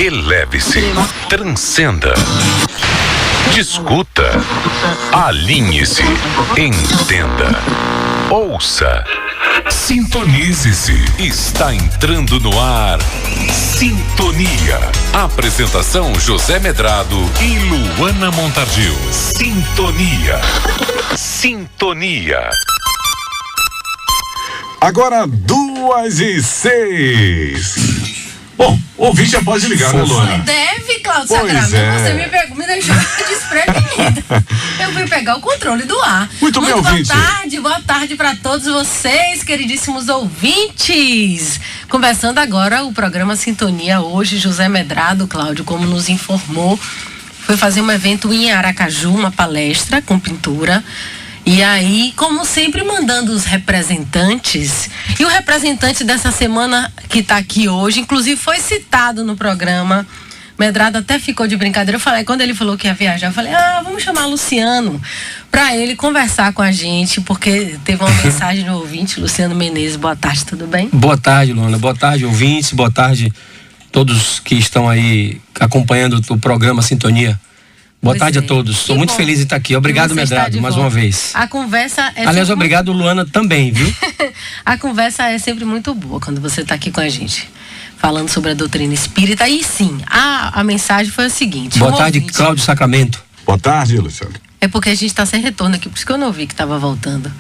Eleve-se, transcenda, discuta, alinhe-se, entenda, ouça, sintonize-se. Está entrando no ar Sintonia. Apresentação José Medrado e Luana Montargil. Sintonia. Sintonia. Agora 2:06. Bom, o ouvinte já pode ligar, né, Luana? Deve, Cláudio Sacramento. Você me deixou desprevenida. Eu fui pegar o controle do ar. Muito bem, ouvinte. Boa tarde para todos vocês, queridíssimos ouvintes. Conversando agora o programa Sintonia. Hoje, José Medrado, Cláudio, como nos informou, foi fazer um evento em Aracaju, uma palestra com pintura. E aí, como sempre, mandando os representantes. E o representante dessa semana que está aqui hoje, inclusive foi citado no programa. Medrado até ficou de brincadeira. Eu falei, quando ele falou que ia viajar, eu falei, vamos chamar Luciano para ele conversar com a gente, porque teve uma mensagem do ouvinte, Luciano Menezes. Boa tarde, tudo bem? Boa tarde, Luana. Boa tarde, ouvintes. Boa tarde, todos que estão aí acompanhando o programa Sintonia. Boa tarde a todos. Estou muito feliz de estar aqui. Obrigado, Medrado, mais uma vez. A conversa é Aliás, obrigado, Luana, também, viu? A conversa é sempre muito boa quando você está aqui com a gente, falando sobre a doutrina espírita. E sim, a mensagem foi a seguinte. Boa tarde, Cláudio Sacramento. Boa tarde, Luciano. É porque a gente está sem retorno aqui, por isso que eu não vi que estava voltando.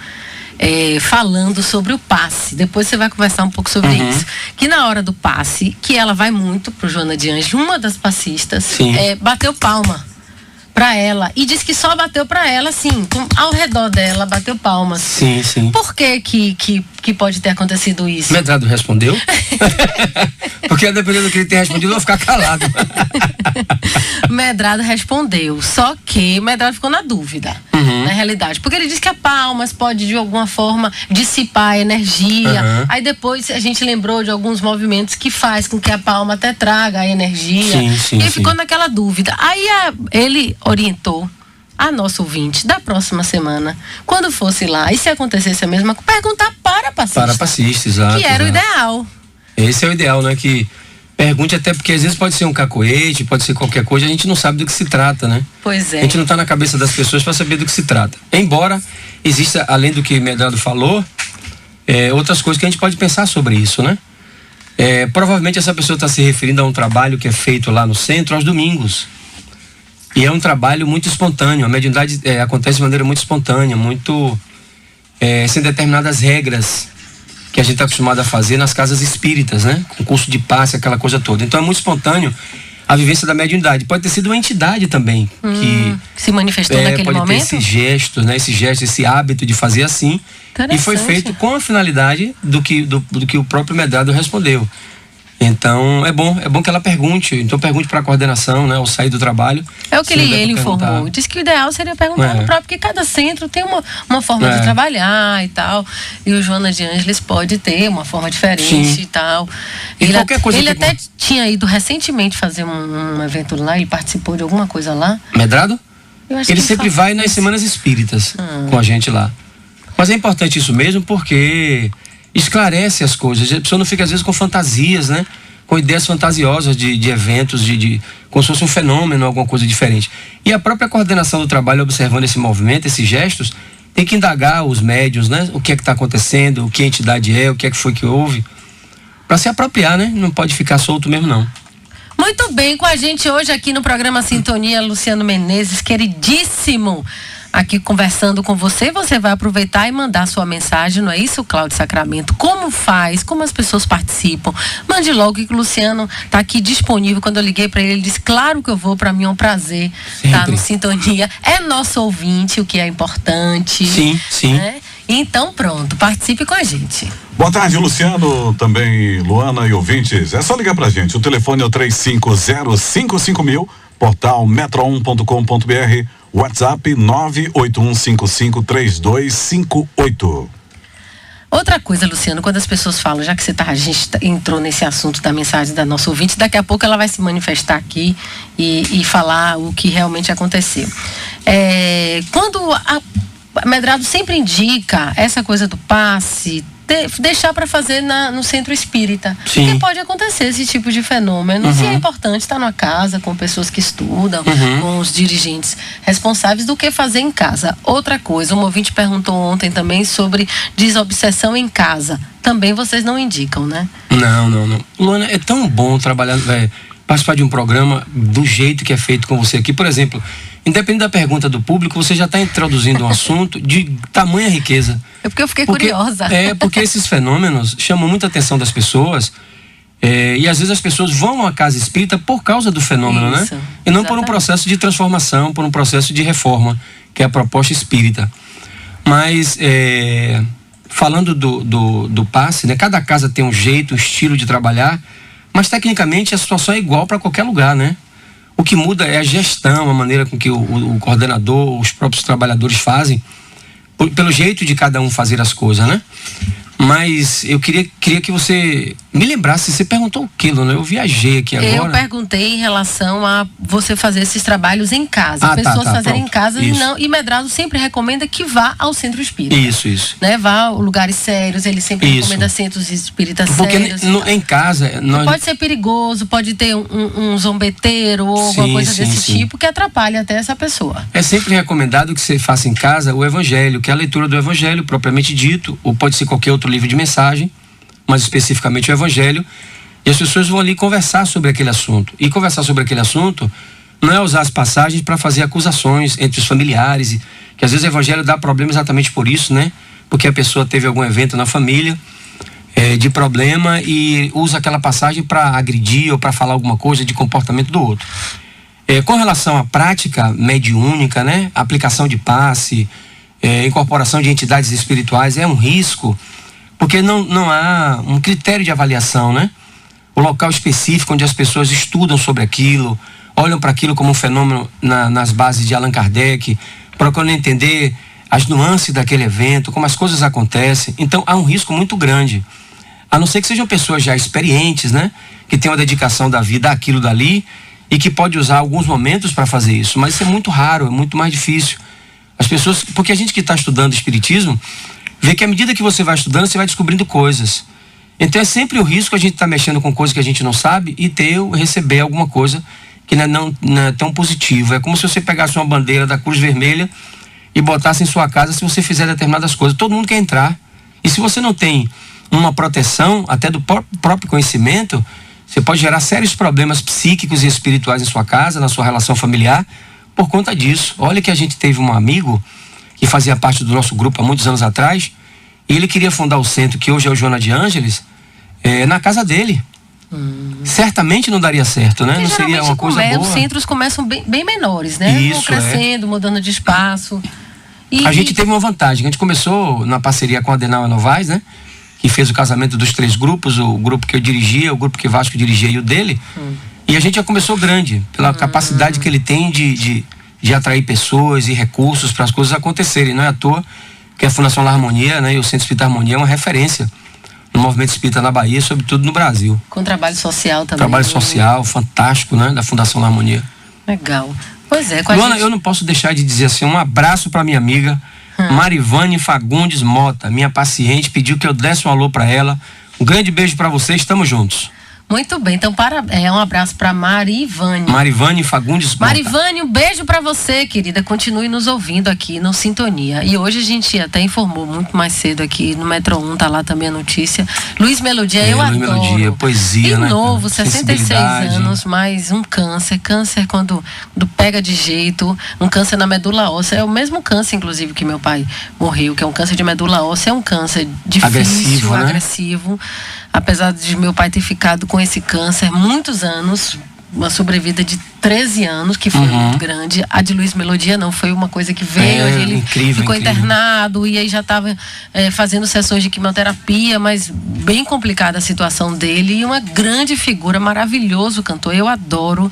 Falando sobre o passe. Depois você vai conversar um pouco sobre isso. Que na hora do passe, que ela vai muito pro Joana de Ângeles, uma das passistas, bateu palma pra ela e disse que só bateu pra ela, assim, ao redor dela, bateu palmas. Sim. Por que pode ter acontecido isso? Medrado respondeu? Porque dependendo do que ele ter respondido, eu vou ficar calado. Medrado respondeu, só que Medrado ficou na dúvida, na realidade, porque ele disse que a palmas pode de alguma forma dissipar a energia, aí depois a gente lembrou de alguns movimentos que faz com que a palma até traga a energia, e ele ficou naquela dúvida. Aí ele orientou a nosso ouvinte da próxima semana, quando fosse lá, e se acontecesse a mesma coisa, perguntar para passista. Para passista, exato. Que era o ideal. Esse é o ideal, né? Que pergunte, até porque às vezes pode ser um cacoete, pode ser qualquer coisa, a gente não sabe do que se trata, né? Pois é. A gente não está na cabeça das pessoas para saber do que se trata. Embora exista, além do que o Medrado falou, outras coisas que a gente pode pensar sobre isso, né? Provavelmente essa pessoa está se referindo a um trabalho que é feito lá no centro aos domingos. E é um trabalho muito espontâneo. A mediunidade acontece de maneira muito espontânea, muito sem determinadas regras que a gente está acostumado a fazer nas casas espíritas, né? Com curso de passe, aquela coisa toda. Então é muito espontâneo a vivência da mediunidade. Pode ter sido uma entidade também que se manifestou naquele pode momento. Ter esse gesto, né? Esse hábito de fazer assim. E foi feito com a finalidade do que o próprio Medrado respondeu. Então é bom que ela pergunte. Então pergunte para a coordenação, né, ao sair do trabalho. É o que ele informou. Diz que o ideal seria perguntar no próprio, porque cada centro tem uma forma de trabalhar e tal. E o Joana de Ângeles pode ter uma forma diferente e tal. Ele até tinha ido recentemente fazer um evento lá, ele participou de alguma coisa lá. Medrado? Ele sempre vai nas semanas espíritas com a gente lá. Mas é importante isso mesmo, porque esclarece as coisas. A pessoa não fica às vezes com fantasias, né? Com ideias fantasiosas de eventos, como se fosse um fenômeno, alguma coisa diferente. E a própria coordenação do trabalho, observando esse movimento, esses gestos, tem que indagar os médiuns, né? O que é que está acontecendo, o que a entidade o que é que foi que houve, para se apropriar, né? Não pode ficar solto mesmo, não. Muito bem, com a gente hoje aqui no programa Sintonia, Luciano Menezes, queridíssimo, aqui conversando com você. Você vai aproveitar e mandar sua mensagem, não é isso, Cláudio Sacramento? Como faz? Como as pessoas participam? Mande logo, que o Luciano está aqui disponível. Quando eu liguei para ele disse, claro que eu vou, para mim é um prazer estar no Sintonia. É nosso ouvinte, o que é importante. Sim. Né? Então pronto, participe com a gente. Boa tarde, Luciano, também Luana e ouvintes. É só ligar pra gente. O telefone é o 35055000, portal metro1.com.br, WhatsApp 981553258. Outra coisa, Luciano, quando as pessoas falam, já que a gente entrou nesse assunto da mensagem da nossa ouvinte, daqui a pouco ela vai se manifestar aqui e falar o que realmente aconteceu. Quando a Medrado sempre indica essa coisa do passe, deixar para fazer no centro espírita. Sim. Porque pode acontecer esse tipo de fenômeno. Se é importante estar numa casa com pessoas que estudam, com os dirigentes responsáveis, do que fazer em casa. Outra coisa, um ouvinte perguntou ontem também sobre desobsessão em casa. Também vocês não indicam, né? Não. Luana, é tão bom trabalhar, participar de um programa do jeito que é feito com você aqui. Por exemplo, independente da pergunta do público, você já está introduzindo um assunto de tamanha riqueza. É porque eu fiquei curiosa. Porque esses fenômenos chamam muita atenção das pessoas. E às vezes as pessoas vão à casa espírita por causa do fenômeno, Isso, né? E não por um exatamente. processo de transformação, por um processo de reforma, que é a proposta espírita. Mas, falando do passe, né? Cada casa tem um jeito, um estilo de trabalhar, mas tecnicamente a situação é igual para qualquer lugar, né? O que muda é a gestão, a maneira com que o coordenador, os próprios trabalhadores fazem, pelo jeito de cada um fazer as coisas, né? Mas eu queria que você me lembrasse, você perguntou o quê, Luna? Eu viajei aqui agora. Eu perguntei em relação a você fazer esses trabalhos em casa. Pessoas fazerem em pronto. casa Isso. e Medrado sempre recomenda que vá ao centro espírita. Isso. Né? Vá a lugares sérios, ele sempre Isso. recomenda centros espíritas Porque sérios. em casa... Pode ser perigoso, pode ter um zombeteiro ou alguma Sim, coisa sim, desse sim. tipo que atrapalha até essa pessoa. É sempre recomendado que você faça em casa o evangelho, que é a leitura do evangelho propriamente dito, ou pode ser qualquer outro livro de mensagem, mas especificamente o evangelho, e as pessoas vão ali conversar sobre aquele assunto. E conversar sobre aquele assunto não é usar as passagens para fazer acusações entre os familiares, que às vezes o evangelho dá problema exatamente por isso, né? Porque a pessoa teve algum evento na família de problema e usa aquela passagem para agredir ou para falar alguma coisa de comportamento do outro. Com relação à prática mediúnica, né? Aplicação de passe, incorporação de entidades espirituais é um risco, porque não há um critério de avaliação, né? O local específico onde as pessoas estudam sobre aquilo, olham para aquilo como um fenômeno nas bases de Allan Kardec, procurando entender as nuances daquele evento, como as coisas acontecem. Então há um risco muito grande, a não ser que sejam pessoas já experientes, né? Que tenham a dedicação da vida àquilo dali e que pode usar alguns momentos para fazer isso, mas isso é muito raro, é muito mais difícil. As pessoas, porque a gente que está estudando espiritismo vê que à medida que você vai estudando, você vai descobrindo coisas. Então é sempre o risco a gente estar mexendo com coisas que a gente não sabe e receber alguma coisa que não é tão positivo. É como se você pegasse uma bandeira da Cruz Vermelha e botasse em sua casa se você fizer determinadas coisas. Todo mundo quer entrar. E se você não tem uma proteção, até do próprio conhecimento, você pode gerar sérios problemas psíquicos e espirituais em sua casa, na sua relação familiar, por conta disso. Olha que a gente teve um amigo que fazia parte do nosso grupo há muitos anos atrás, e ele queria fundar o centro, que hoje é o Joana de Ângeles, na casa dele. Certamente não daria certo, né? Porque Não seria uma coisa boa. Os centros começam bem menores, né? Isso, vão crescendo, mudando de espaço. A gente teve uma vantagem, a gente começou na parceria com a Adenauer Novaes, né? Que fez o casamento dos 3 grupos, o grupo que eu dirigia, o grupo que Vasco dirigia e o dele. E a gente já começou grande, pela capacidade que ele tem de atrair pessoas e recursos para as coisas acontecerem. Não é à toa que a Fundação La Harmonia, né, e o Centro Espírita Harmonia é uma referência no movimento espírita na Bahia, sobretudo no Brasil. Com trabalho social também. Trabalho social fantástico, né, da Fundação La Harmonia. Legal. Pois é, com a Luana, gente... eu não posso deixar de dizer assim, um abraço para minha amiga Marivane Fagundes Mota, minha paciente, pediu que eu desse um alô para ela. Um grande beijo para você, estamos juntos. Muito bem, então um abraço para Marivane. Marivane Fagundes Mota. Marivane, um beijo para você, querida. Continue nos ouvindo aqui no Sintonia. E hoje a gente até informou muito mais cedo aqui no Metro 1, tá lá também a notícia. Luiz Melodia, eu Luiz adoro. Melodia, poesia, e né? novo, 66 Sensibilidade. anos, mais um câncer. Câncer quando pega de jeito, um câncer na medula óssea. É o mesmo câncer, inclusive, que meu pai morreu, que é um câncer de medula óssea. É um câncer difícil, agressivo. Apesar de meu pai ter ficado com esse câncer muitos anos, uma sobrevida de 13 anos, que foi muito grande. A de Luiz Melodia não, foi uma coisa que veio, ele ficou internado e aí já estava fazendo sessões de quimioterapia, mas bem complicada a situação dele, e uma grande figura, maravilhoso cantor, eu adoro.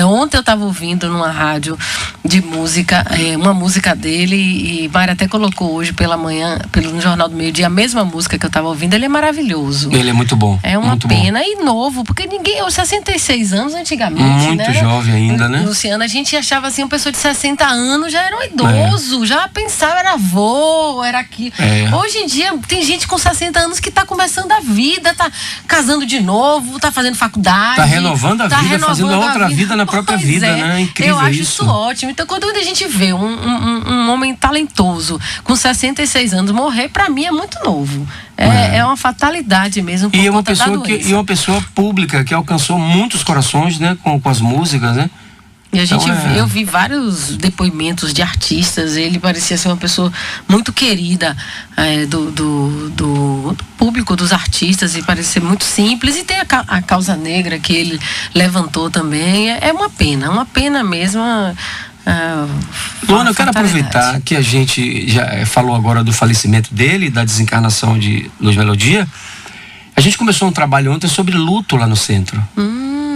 Ontem eu estava ouvindo numa rádio de música, uma música dele, e Mari até colocou hoje pela manhã, no Jornal do Meio Dia, a mesma música que eu estava ouvindo. Ele é maravilhoso. Ele é muito bom. É uma muito pena. Bom. E novo, porque ninguém, aos 66 anos antigamente, muito jovem ainda, né? Luciana, a gente achava assim, uma pessoa de 60 anos já era um idoso, já pensava, era avô, era aqui. Hoje em dia, tem gente com 60 anos que tá começando a vida, tá casando de novo, tá fazendo faculdade. Tá renovando a vida, fazendo outra vida na própria vida, né? Incrível. Eu acho isso ótimo. Então, quando a gente vê um homem talentoso com 66 anos morrer, pra mim é muito novo. É uma fatalidade mesmo. E uma pessoa pública que alcançou muitos corações, né? Com as músicas, né? E a gente eu vi vários depoimentos de artistas. Ele parecia ser uma pessoa muito querida do público, dos artistas, e parecia ser muito simples. E tem a causa negra que ele levantou também. É uma pena mesmo. Luana, eu quero aproveitar que a gente já falou agora do falecimento dele, da desencarnação de Luz Melodia. A gente começou um trabalho ontem sobre luto lá no centro.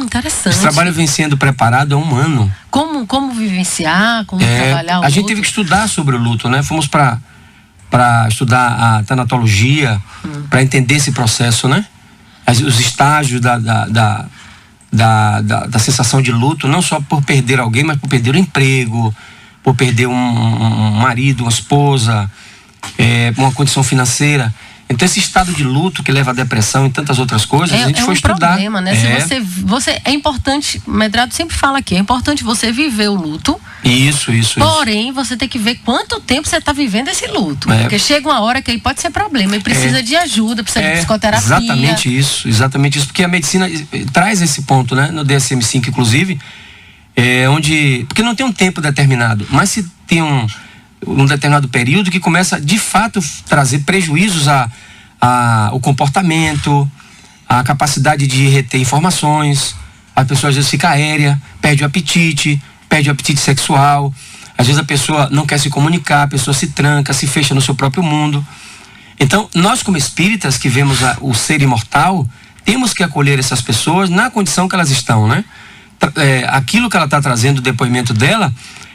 Interessante. Esse trabalho vem sendo preparado há um ano. Como vivenciar, como trabalhar o luto? A gente teve que estudar sobre o luto, né? Fomos para estudar a tanatologia, para entender esse processo, né? Os estágios da sensação de luto, não só por perder alguém, mas por perder o emprego, por perder um marido, uma esposa, uma condição financeira. Então, esse estado de luto que leva à depressão e tantas outras coisas, a gente foi estudar. É um problema, né? Se é importante, Medrado sempre fala aqui, é importante você viver o luto. Isso. Porém, você tem que ver quanto tempo você está vivendo esse luto. Porque chega uma hora que aí pode ser problema, e precisa de ajuda, precisa de psicoterapia. Exatamente isso, porque a medicina traz esse ponto, né? No DSM-5, inclusive, porque não tem um tempo determinado, mas se tem um determinado período que começa de fato trazer prejuízos ao comportamento, à capacidade de reter informações. A pessoa às vezes fica aérea, perde o apetite sexual. Às vezes a pessoa não quer se comunicar, a pessoa se tranca, se fecha no seu próprio mundo. Então, nós como espíritas que vemos o ser imortal, temos que acolher essas pessoas na condição que elas estão, né? Aquilo que ela está trazendo, o depoimento dela,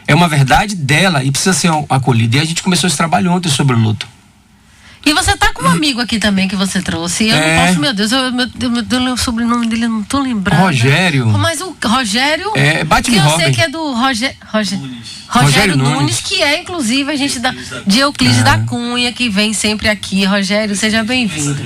é uma verdade dela e precisa ser acolhida. E a gente começou esse trabalho ontem sobre o luto. E você tá com um amigo aqui também que você trouxe. Eu não posso, meu Deus, o sobrenome dele eu não tô lembrando. Rogério. Mas o Rogério. Bate-me que eu Robin. sei que é do Rogério Nunes, que é inclusive a gente de Euclides da Cunha, que vem sempre aqui. Rogério, seja bem-vindo.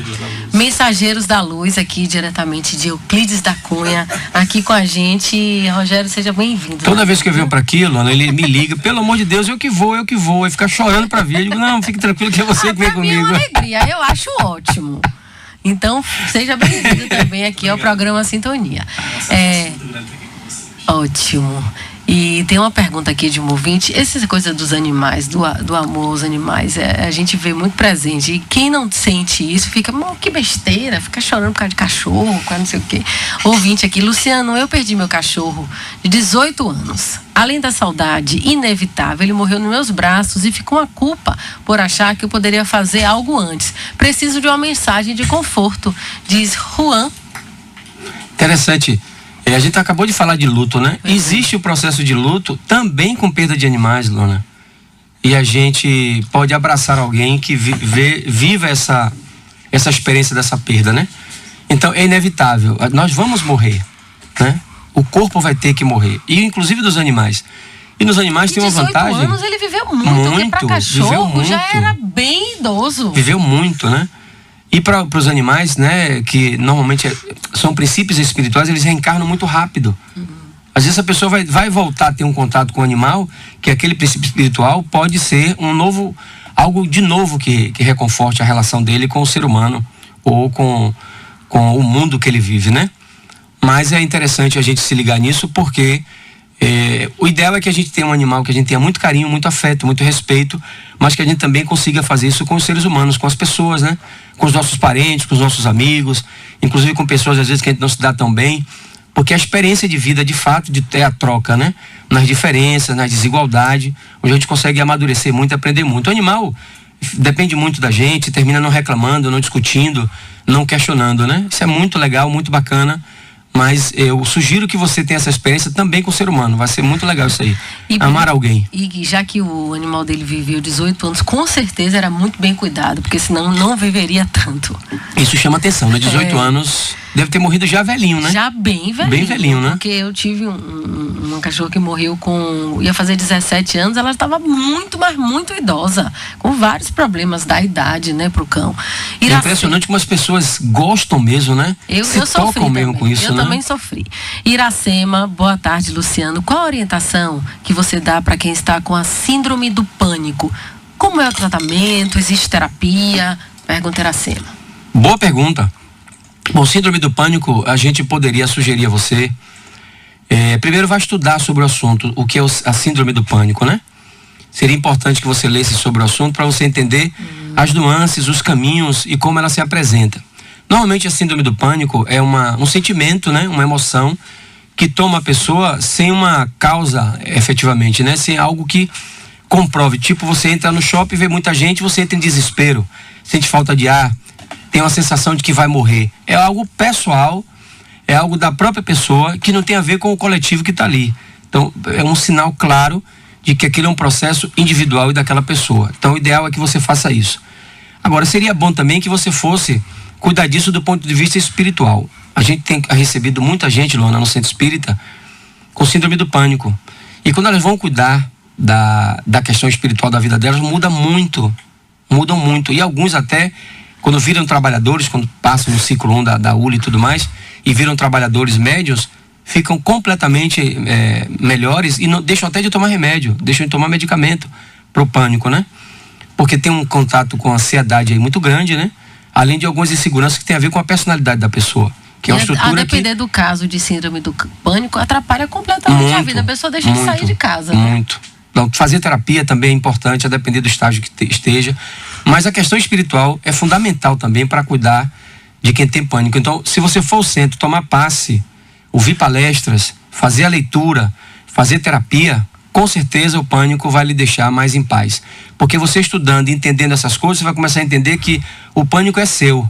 Mensageiros da Luz, aqui diretamente de Euclides da Cunha, aqui com a gente. Rogério, seja bem-vindo. Toda vez que eu venho para aqui, Luana, ele me liga, pelo amor de Deus, eu que vou. E fica chorando para vir. Eu digo, não, fique tranquilo que é você que vem comigo. É uma alegria, eu acho ótimo. Então, seja bem-vindo também aqui ao programa Sintonia. Ótimo. E tem uma pergunta aqui de um ouvinte. Essa coisa dos animais, do amor aos animais, a gente vê muito presente. E quem não sente isso fica, que besteira, fica chorando por causa de cachorro, por causa não sei o quê. Ouvinte aqui, Luciano, eu perdi meu cachorro de 18 anos. Além da saudade inevitável, ele morreu nos meus braços e ficou uma culpa por achar que eu poderia fazer algo antes. Preciso de uma mensagem de conforto, diz Juan. Interessante. A gente acabou de falar de luto, né? Existe o processo de luto também com perda de animais, Luana. E a gente pode abraçar alguém que viva essa experiência dessa perda, né? Então é inevitável. Nós vamos morrer, né? O corpo vai ter que morrer. E inclusive dos animais. E nos animais tem uma vantagem. 18 anos ele viveu muito, porque para cachorro já era bem idoso. Viveu muito, né? E para os animais, né, que normalmente são princípios espirituais, eles reencarnam muito rápido. Às vezes a pessoa vai voltar a ter um contato com o animal, que aquele princípio espiritual pode ser algo de novo que reconforte a relação dele com o ser humano ou com o mundo que ele vive, né? Mas é interessante a gente se ligar nisso, porque o ideal é que a gente tenha um animal que a gente tenha muito carinho, muito afeto, muito respeito, mas que a gente também consiga fazer isso com os seres humanos, com as pessoas, né? Com os nossos parentes, com os nossos amigos, inclusive com pessoas às vezes que a gente não se dá tão bem, porque a experiência de vida, de fato, é a troca, né? Nas diferenças, nas desigualdades, onde a gente consegue amadurecer muito e aprender muito. O animal depende muito da gente, termina não reclamando, não discutindo, não questionando, né? Isso é muito legal, muito bacana, Mas eu sugiro que você tenha essa experiência também com o ser humano. Vai ser muito legal isso aí. Amar alguém. E já que o animal dele viveu 18 anos, com certeza era muito bem cuidado, porque senão não viveria tanto. Isso chama atenção, né? 18 anos, deve ter morrido já velhinho, né? Já bem velhinho. Bem velhinho, né? Porque eu tive uma cachorra que morreu ia fazer 17 anos, ela estava muito, mas muito idosa, com vários problemas da idade, né, pro cão. É impressionante como as pessoas gostam mesmo, né? Eu Se sofri tocam mesmo também. com isso, Eu né? também sofri. Iracema, boa tarde, Luciano. Qual a orientação que você dá para quem está com a síndrome do pânico? Como é o tratamento? Existe terapia? Pergunta Iracema. Boa pergunta. Bom, síndrome do pânico, a gente poderia sugerir a você, primeiro vai estudar sobre o assunto, o que é a síndrome do pânico, né? Seria importante que você lesse sobre o assunto para você entender as nuances, os caminhos e como ela se apresenta. Normalmente a síndrome do pânico é um sentimento, né? Uma emoção que toma a pessoa sem uma causa, efetivamente, né? Sem algo que comprove. Tipo, você entra no shopping, vê muita gente, você entra em desespero, sente falta de ar, tem uma sensação de que vai morrer. É algo pessoal, é algo da própria pessoa que não tem a ver com o coletivo que está ali. Então, é um sinal claro de que aquilo é um processo individual e daquela pessoa. Então, o ideal é que você faça isso. Agora, seria bom também que você fosse cuidar disso do ponto de vista espiritual. A gente tem recebido muita gente, Luana, no centro espírita, com síndrome do pânico. E quando elas vão cuidar da questão espiritual da vida delas, mudam muito. E alguns até, quando viram trabalhadores, quando passam no ciclo 1 da ULA e tudo mais, e viram trabalhadores médios, ficam completamente melhores e não deixam até de tomar remédio, deixam de tomar medicamento pro pânico, né? Porque tem um contato com a ansiedade aí muito grande, né? Além de algumas inseguranças que tem a ver com a personalidade da pessoa, que é uma estrutura a depender do caso de síndrome do pânico, atrapalha completamente a vida. A pessoa deixa de sair de casa. Muito. Então, fazer terapia também é importante, a depender do estágio que esteja. Mas a questão espiritual é fundamental também para cuidar de quem tem pânico. Então, se você for ao centro, tomar passe, ouvir palestras, fazer a leitura, fazer terapia, com certeza o pânico vai lhe deixar mais em paz. Porque você estudando e entendendo essas coisas, você vai começar a entender que o pânico é seu.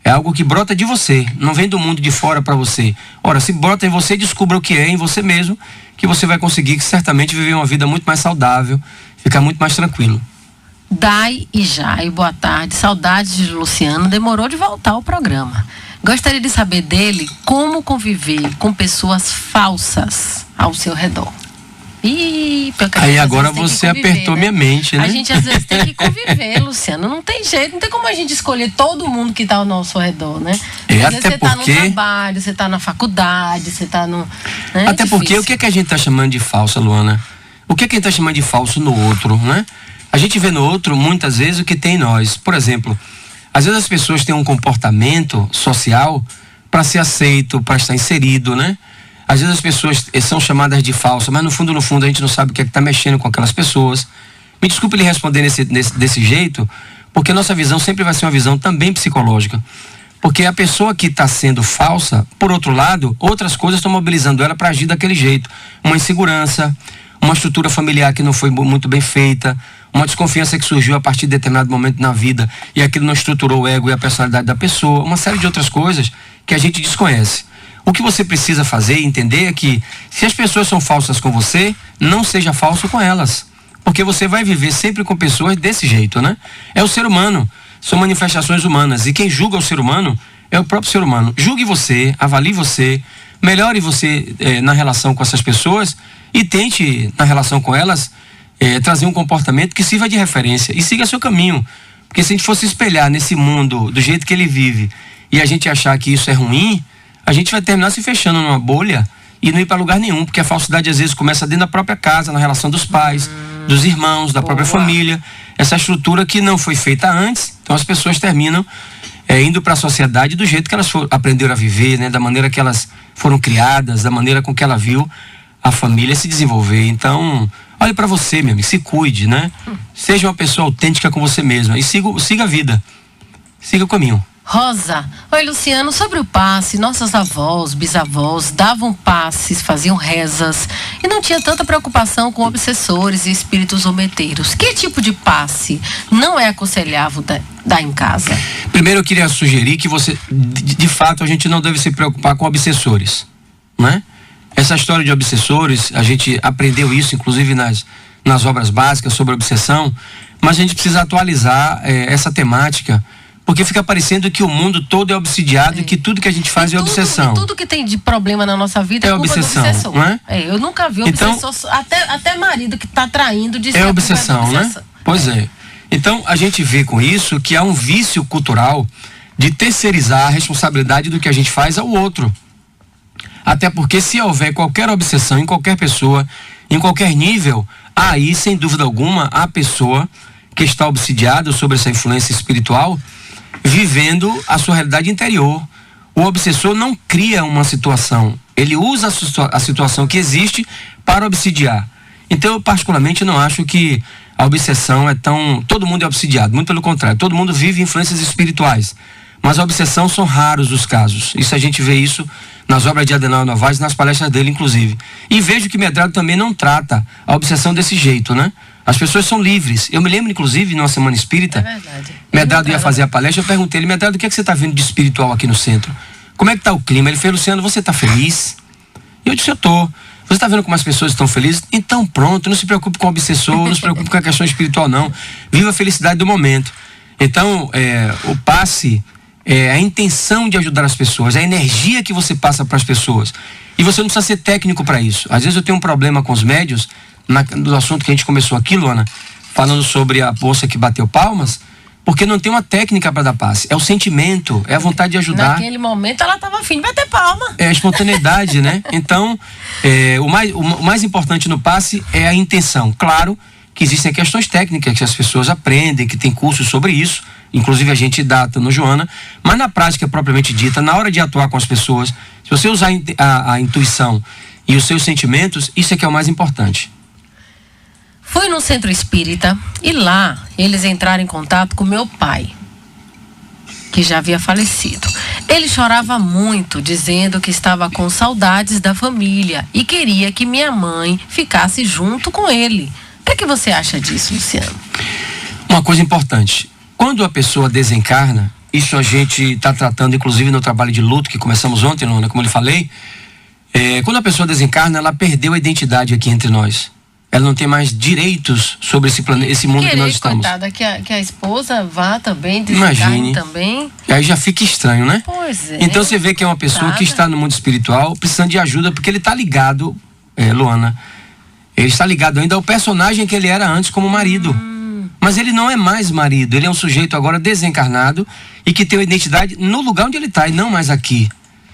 É algo que brota de você, não vem do mundo de fora para você. Ora, se brota em você, descubra o que é em você mesmo, que você vai conseguir certamente viver uma vida muito mais saudável, ficar muito mais tranquilo. Dai e Jai, boa tarde. Saudades de Luciano, demorou de voltar ao programa. Gostaria de saber dele como conviver com pessoas falsas ao seu redor. Aí agora você apertou, né? Minha mente, né? A gente às vezes tem que conviver, Luciano. Não tem jeito, não tem como a gente escolher todo mundo que está ao nosso redor, né? Às vezes até você porque... está no trabalho, você está na faculdade, você está no... Né? Até porque o que é que a gente está chamando de falsa, Luana? O que é que a gente está chamando de falso no outro, né? A gente vê no outro, muitas vezes, o que tem em nós. Por exemplo, às vezes as pessoas têm um comportamento social para ser aceito, para estar inserido, né? Às vezes as pessoas são chamadas de falsa, mas no fundo a gente não sabe o que é que está mexendo com aquelas pessoas. Me desculpe lhe responder desse jeito, porque nossa visão sempre vai ser uma visão também psicológica. Porque a pessoa que está sendo falsa, por outro lado, outras coisas estão mobilizando ela para agir daquele jeito. Uma insegurança, uma estrutura familiar que não foi muito bem feita, uma desconfiança que surgiu a partir de determinado momento na vida e aquilo não estruturou o ego e a personalidade da pessoa, uma série de outras coisas que a gente desconhece. O que você precisa fazer e entender é que se as pessoas são falsas com você, não seja falso com elas. Porque você vai viver sempre com pessoas desse jeito, né? É o ser humano, são manifestações humanas. E quem julga o ser humano é o próprio ser humano. Julgue você, avalie você, melhore você na relação com essas pessoas e tente, na relação com elas, trazer um comportamento que sirva de referência e siga seu caminho. Porque se a gente fosse espelhar nesse mundo do jeito que ele vive e a gente achar que isso é ruim, a gente vai terminar se fechando numa bolha e não ir para lugar nenhum, porque a falsidade às vezes começa dentro da própria casa, na relação dos pais, dos irmãos, da própria família, essa estrutura que não foi feita antes. Então as pessoas terminam indo para a sociedade do jeito que elas aprenderam a viver, né? Da maneira que elas foram criadas, da maneira com que ela viu a família se desenvolver. Então, olhe para você, meu amigo, se cuide, né? Seja uma pessoa autêntica com você mesma e siga a vida, siga o caminho. Rosa, oi Luciano, sobre o passe, nossas avós, bisavós davam passes, faziam rezas e não tinha tanta preocupação com obsessores e espíritos zombeteiros. Que tipo de passe não é dar em casa? Primeiro eu queria sugerir que você, de fato, a gente não deve se preocupar com obsessores, né? Essa história de obsessores, a gente aprendeu isso, inclusive nas obras básicas sobre obsessão, mas a gente precisa atualizar essa temática, porque fica parecendo que o mundo todo é obsidiado e que tudo que a gente faz é obsessão. E tudo que tem de problema na nossa vida é obsessão, obsessor. não é? Eu nunca vi obsessor, até marido que está traindo de é obsessão, né? Pois é. Então a gente vê com isso que há um vício cultural de terceirizar a responsabilidade do que a gente faz ao outro. Até porque se houver qualquer obsessão em qualquer pessoa, em qualquer nível, aí sem dúvida alguma a pessoa que está obsidiada sobre essa influência espiritual vivendo a sua realidade interior. O obsessor não cria uma situação, ele usa a situação que existe para obsidiar. Então eu particularmente não acho que a obsessão é tão... Todo mundo é obsidiado, muito pelo contrário, todo mundo vive influências espirituais. Mas a obsessão são raros os casos. Isso a gente vê isso nas obras de Adenauer Novaes, nas palestras dele, inclusive. E vejo que Medrado também não trata a obsessão desse jeito, né? As pessoas são livres. Eu me lembro, inclusive, numa semana espírita, Medrado ia fazer a palestra, eu perguntei ele, Medrado, o que é que você está vendo de espiritual aqui no centro? Como é que está o clima? Ele fez, Luciano, você está feliz? E eu disse, eu estou. Você está vendo como as pessoas estão felizes? Então pronto, não se preocupe com o obsessor, não se preocupe com a questão espiritual, não. Viva a felicidade do momento. Então, o passe é a intenção de ajudar as pessoas, a energia que você passa para as pessoas. E você não precisa ser técnico para isso. Às vezes eu tenho um problema com os médios, no assunto que a gente começou aqui, Luana, falando sobre a moça que bateu palmas, porque não tem uma técnica para dar passe. É o sentimento, é a vontade de ajudar. Naquele momento ela estava afim de bater palma. É a espontaneidade, né? Então, o mais importante no passe é a intenção. Claro que existem questões técnicas que as pessoas aprendem, que tem cursos sobre isso, inclusive a gente dá no Joana, mas na prática propriamente dita, na hora de atuar com as pessoas, se você usar a intuição e os seus sentimentos, isso é que é o mais importante. Fui no centro espírita e lá eles entraram em contato com meu pai, que já havia falecido. Ele chorava muito, dizendo que estava com saudades da família e queria que minha mãe ficasse junto com ele. O que é que você acha disso, Luciano? Uma coisa importante, quando a pessoa desencarna, isso a gente está tratando inclusive no trabalho de luto que começamos ontem, Luana, como eu lhe falei, quando a pessoa desencarna, ela perdeu a identidade aqui entre nós. Ela não tem mais direitos sobre esse mundo que nós estamos. Coitada, que a esposa vá também, desencarne também. Aí já fica estranho, né? Pois é. Então você vê que é uma pessoa que está no mundo espiritual precisando de ajuda, porque ele está ligado, Luana, ele está ligado ainda ao personagem que ele era antes como marido. Mas ele não é mais marido, ele é um sujeito agora desencarnado e que tem uma identidade no lugar onde ele está e não mais aqui.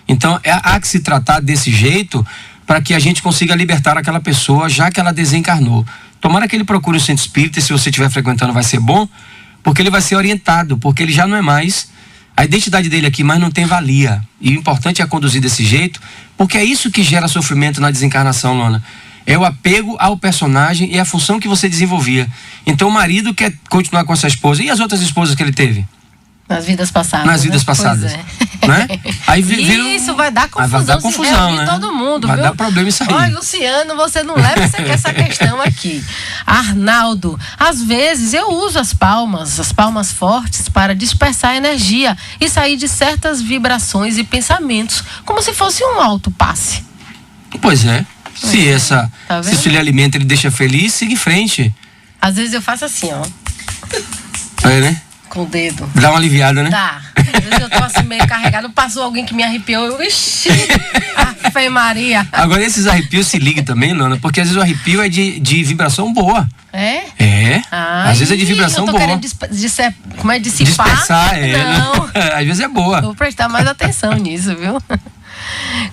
Então há que se tratar desse jeito para que a gente consiga libertar aquela pessoa, já que ela desencarnou. Tomara que ele procure o centro espírita, e se você estiver frequentando vai ser bom, porque ele vai ser orientado, porque ele já não é mais, a identidade dele aqui mais não tem valia. E o importante é conduzir desse jeito, porque é isso que gera sofrimento na desencarnação, Luana. É o apego ao personagem e a função que você desenvolvia. Então o marido quer continuar com essa esposa. E as outras esposas que ele teve? Nas vidas passadas. Nas vidas passadas. Né? Aí isso vai dar confusão. Vai dar confusão, né? Todo mundo, vai viu? dar problema isso aí. Olha, Luciano, você não leva essa questão aqui. Arnaldo, às vezes eu uso as palmas fortes para dispersar energia e sair de certas vibrações e pensamentos, como se fosse um alto passe. Pois é. Se isso lhe alimenta, ele deixa feliz, siga em frente. Às vezes eu faço assim, ó. É, né? Com o dedo. Dá uma aliviada, né? Dá. Às vezes eu tô assim meio carregado, passou alguém que me arrepiou, eu, ixi, Ave Maria. Agora esses arrepios se ligam também, Luana, porque às vezes o arrepio é de vibração boa. É? É. Às vezes é de vibração boa. Querendo como é dissipar? Dispersar, Não. Às vezes é boa. Eu vou prestar mais atenção nisso, viu?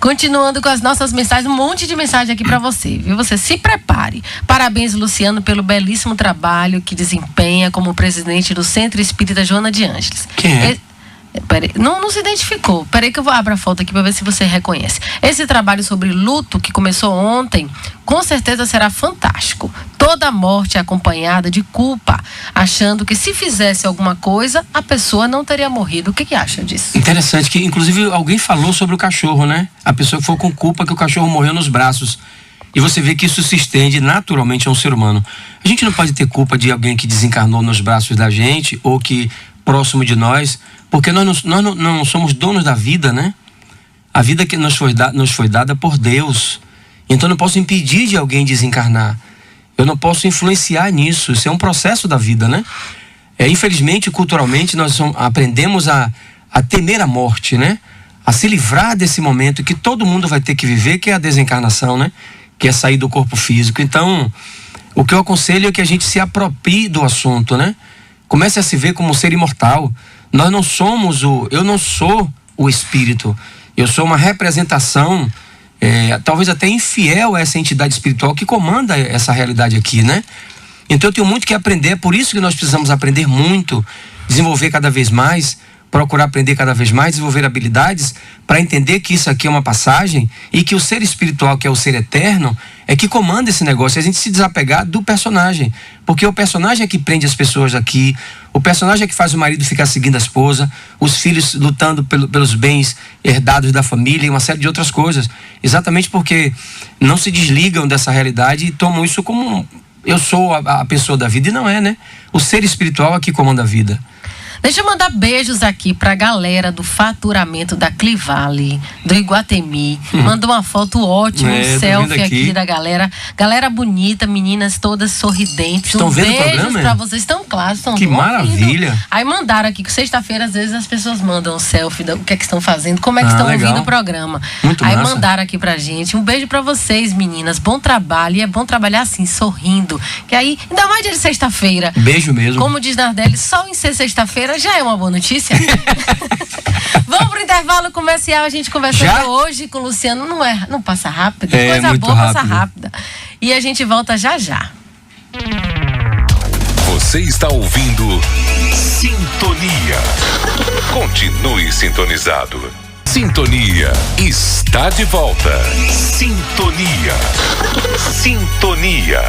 Continuando com as nossas mensagens, um monte de mensagem aqui pra você, viu? Você se prepare. Parabéns, Luciano, pelo belíssimo trabalho que desempenha como presidente do Centro Espírita Joana de Ângeles. Quem é? Peraí, não se identificou. Peraí que eu vou abrir a foto aqui para ver se você reconhece. Esse trabalho sobre luto que começou ontem, com certeza será fantástico. Toda morte é acompanhada de culpa, achando que se fizesse alguma coisa, a pessoa não teria morrido. O que acha disso? Interessante que, inclusive, alguém falou sobre o cachorro, né? A pessoa que foi com culpa que o cachorro morreu nos braços. E você vê que isso se estende naturalmente a um ser humano. A gente não pode ter culpa de alguém que desencarnou nos braços da gente ou que próximo de nós, porque nós não somos donos da vida, né? A vida que nos foi dada por Deus. Então eu não posso impedir de alguém desencarnar. Eu não posso influenciar nisso. Isso é um processo da vida, né? Infelizmente, culturalmente, nós aprendemos a temer a morte, né? A se livrar desse momento que todo mundo vai ter que viver, que é a desencarnação, né? Que é sair do corpo físico. Então, o que eu aconselho é que a gente se aproprie do assunto, né? Comece a se ver como um ser imortal. Eu não sou o espírito. Eu sou uma representação, talvez até infiel a essa entidade espiritual que comanda essa realidade aqui, né? Então eu tenho muito que aprender, é por isso que nós precisamos aprender muito, desenvolver cada vez mais, procurar aprender cada vez mais, desenvolver habilidades para entender que isso aqui é uma passagem e que o ser espiritual, que é o ser eterno, é que comanda esse negócio. E a gente se desapegar do personagem, porque o personagem é que prende as pessoas aqui, o personagem é que faz o marido ficar seguindo a esposa, os filhos lutando pelos bens herdados da família e uma série de outras coisas, exatamente porque não se desligam dessa realidade e tomam isso como eu sou a pessoa da vida, e não é, né? O ser espiritual é que comanda a vida. Deixa eu mandar beijos aqui pra galera do faturamento da Clivale, do Iguatemi. Mandou uma foto ótima, um selfie aqui da galera. Galera bonita, meninas todas sorridentes. Estão vendo o programa? Pra vocês. Estão claros, estão Que maravilha. Aí mandaram aqui, que sexta-feira às vezes as pessoas mandam um selfie do que é que estão fazendo, como é que estão ouvindo o programa. Muito Aí massa. mandaram aqui pra gente. Um beijo pra vocês, meninas. Bom trabalho. E é bom trabalhar assim, sorrindo. Que aí, ainda mais dia de sexta-feira. Beijo mesmo. Como diz Nardelli, só em ser sexta-feira já é uma boa notícia. Vamos pro intervalo comercial, a gente conversando hoje com o Luciano, não passa rápido, coisa muito boa rápido. passa rápida. E a gente volta já já. Você está ouvindo Sintonia. Continue sintonizado. Sintonia está de volta. Sintonia. Sintonia.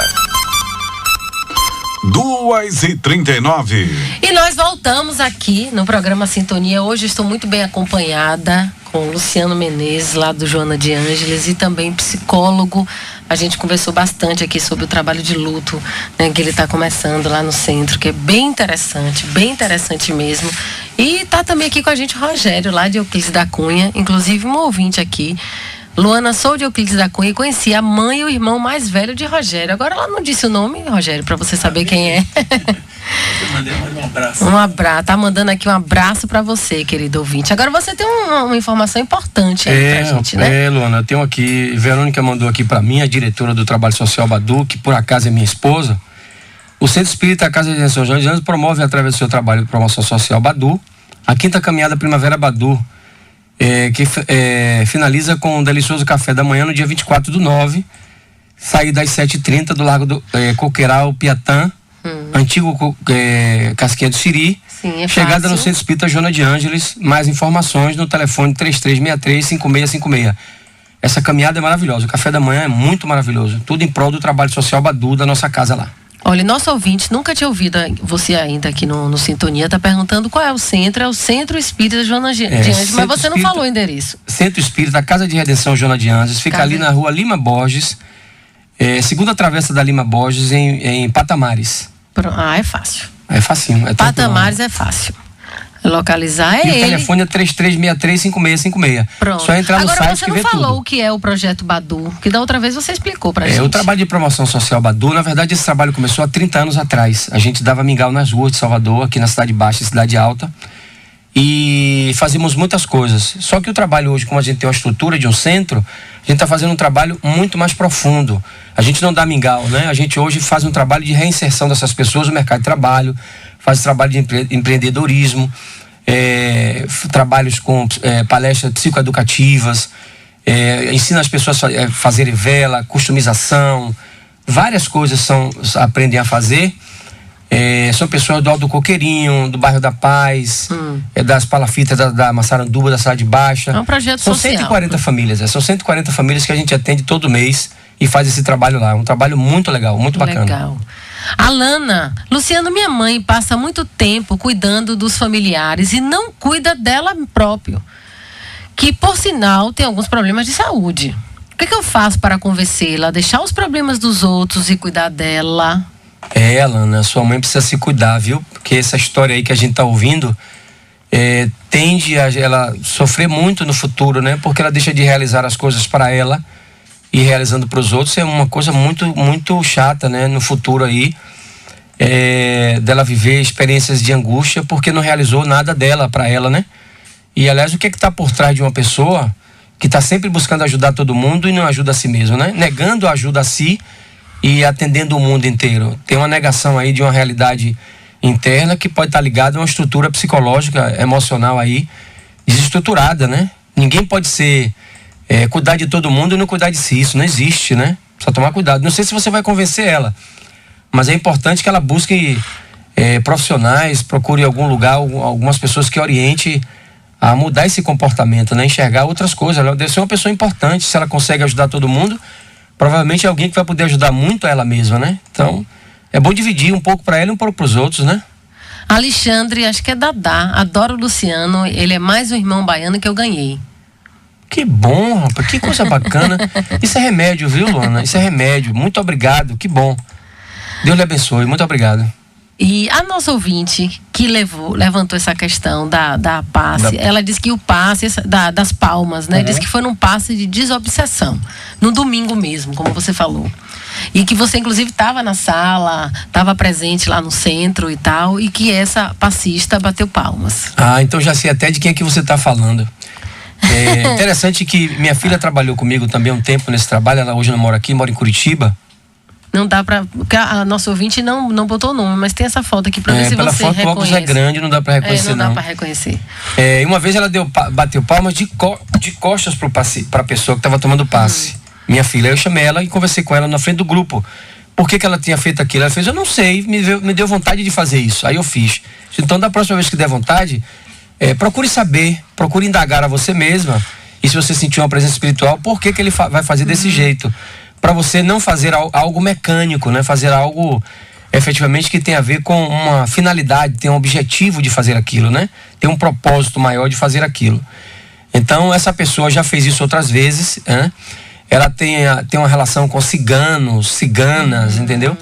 2h39. E nós voltamos aqui no programa Sintonia. Hoje estou muito bem acompanhada com o Luciano Menezes, lá do Joana de Ângeles, e também psicólogo. A gente conversou bastante aqui sobre o trabalho de luto, né, que ele está começando lá no centro, que é bem interessante mesmo. E está também aqui com a gente o Rogério, lá de Euclides da Cunha, inclusive um ouvinte aqui. Luana, sou de Euclides da Cunha e conheci a mãe e o irmão mais velho de Rogério. Agora ela não disse o nome, Rogério, para você saber quem é. Eu mandei um abraço. Um abraço, tá mandando aqui um abraço para você, querido ouvinte. Agora você tem uma informação importante aí pra gente, né? Luana, eu tenho aqui, Verônica mandou aqui para mim, a diretora do Trabalho Social Badu, que por acaso é minha esposa. O Centro Espírita Casa de Redenção Joana de Ângeles promove, através do seu trabalho de promoção social Badu, a 5ª caminhada Primavera Badu, que finaliza com um delicioso café da manhã no dia 24/9, sair das 7h30 do Largo do Coqueiral, Piatã, antigo Casquinha do Siri. Sim, é chegada fácil. no Centro Espírita Joana de Ângeles. Mais informações no telefone 3363-5656. Essa caminhada é maravilhosa, o café da manhã é muito maravilhoso, tudo em prol do Trabalho Social Badu da nossa casa lá. Olha, nosso ouvinte nunca tinha ouvido você ainda aqui no Sintonia, tá perguntando qual é o centro. É o Centro Espírita Joana de Ângeles, mas você não falou o endereço. Centro Espírita, Casa de Redenção Joana de Ângeles, fica ali na rua Lima Borges, segunda travessa da Lima Borges, em Patamares. É fácil. É facinho. Patamares é fácil. Localizar e ele. o telefone é 3363-5656. Pronto. Só entrar no Agora site você que não vê falou tudo. o que é o projeto Badu, que da outra vez você explicou pra gente. O trabalho de promoção social Badu, na verdade esse trabalho começou há 30 anos atrás. A gente dava mingau nas ruas de Salvador, aqui na Cidade Baixa e Cidade Alta, e fazíamos muitas coisas. Só que o trabalho hoje, como a gente tem uma estrutura de um centro, a gente está fazendo um trabalho muito mais profundo. A gente não dá mingau, né? A gente hoje faz um trabalho de reinserção dessas pessoas no mercado de trabalho, faz trabalho de empreendedorismo, trabalhos com palestras psicoeducativas, ensina as pessoas a fazerem vela, customização, várias coisas aprendem a fazer. São pessoas do Alto Coqueirinho, do bairro da Paz, das palafitas da Massaranduba, da Cidade Baixa. É um projeto social. São 140 famílias, são 140 famílias que a gente atende todo mês e faz esse trabalho lá. É um trabalho muito legal, muito bacana. Legal. Alana, Luciano, minha mãe passa muito tempo cuidando dos familiares e não cuida dela próprio, que por sinal tem alguns problemas de saúde. O que eu faço para convencê-la a deixar os problemas dos outros e cuidar dela? Alana, sua mãe precisa se cuidar, viu? Porque essa história aí que a gente tá ouvindo tende a ela sofrer muito no futuro, né? Porque ela deixa de realizar as coisas para ela e realizando para os outros é uma coisa muito, muito chata, né? No futuro aí, dela viver experiências de angústia porque não realizou nada dela para ela, né? E aliás, o que está por trás de uma pessoa que está sempre buscando ajudar todo mundo e não ajuda a si mesmo, né? Negando a ajuda a si e atendendo o mundo inteiro. Tem uma negação aí de uma realidade interna que pode estar ligada a uma estrutura psicológica, emocional aí, desestruturada, né? Ninguém pode cuidar de todo mundo e não cuidar de si. Isso não existe, né? Precisa tomar cuidado. Não sei se você vai convencer ela, mas é importante que ela busque profissionais, procure em algum lugar, algumas pessoas que oriente a mudar esse comportamento, né? Enxergar outras coisas. Ela deve ser uma pessoa importante. Se ela consegue ajudar todo mundo, provavelmente é alguém que vai poder ajudar muito a ela mesma, né? Então, é bom dividir um pouco para ela e um pouco para os outros, né? Alexandre, acho que é Dadá. Adoro o Luciano. Ele é mais um irmão baiano que eu ganhei. Que bom, rapaz. Que coisa bacana. Isso é remédio, viu, Luana? Isso é remédio. Muito obrigado. Que bom. Deus lhe abençoe. Muito obrigado. E a nossa ouvinte que levantou essa questão da passe, ela disse que o passe das palmas, né? Disse que foi num passe de desobsessão, no domingo mesmo, como você falou. E que você inclusive estava na sala, estava presente lá no centro e tal, e que essa passista bateu palmas. Ah, então já sei até de quem é que você está falando. É interessante que minha filha trabalhou comigo também um tempo nesse trabalho. Ela hoje não mora aqui, mora em Curitiba. Não dá pra... Porque a nossa ouvinte não botou o nome, mas tem essa foto aqui pra ver se você reconhece. Pela foto o óculos é grande, não dá pra reconhecer, não. Não dá pra reconhecer. E uma vez ela bateu palmas de costas pra pessoa que tava tomando passe. Minha filha, eu chamei ela e conversei com ela na frente do grupo. Por que ela tinha feito aquilo? Ela fez, eu não sei, me deu vontade de fazer isso. Aí eu fiz. Então, da próxima vez que der vontade, procure saber, procure indagar a você mesma. E se você sentir uma presença espiritual, por que ele vai fazer desse jeito? Para você não fazer algo mecânico, né? Fazer algo efetivamente que tem a ver com uma finalidade, tem um objetivo de fazer aquilo, né? Tem um propósito maior de fazer aquilo. Então, essa pessoa já fez isso outras vezes, né? Ela tem uma relação com ciganas, entendeu?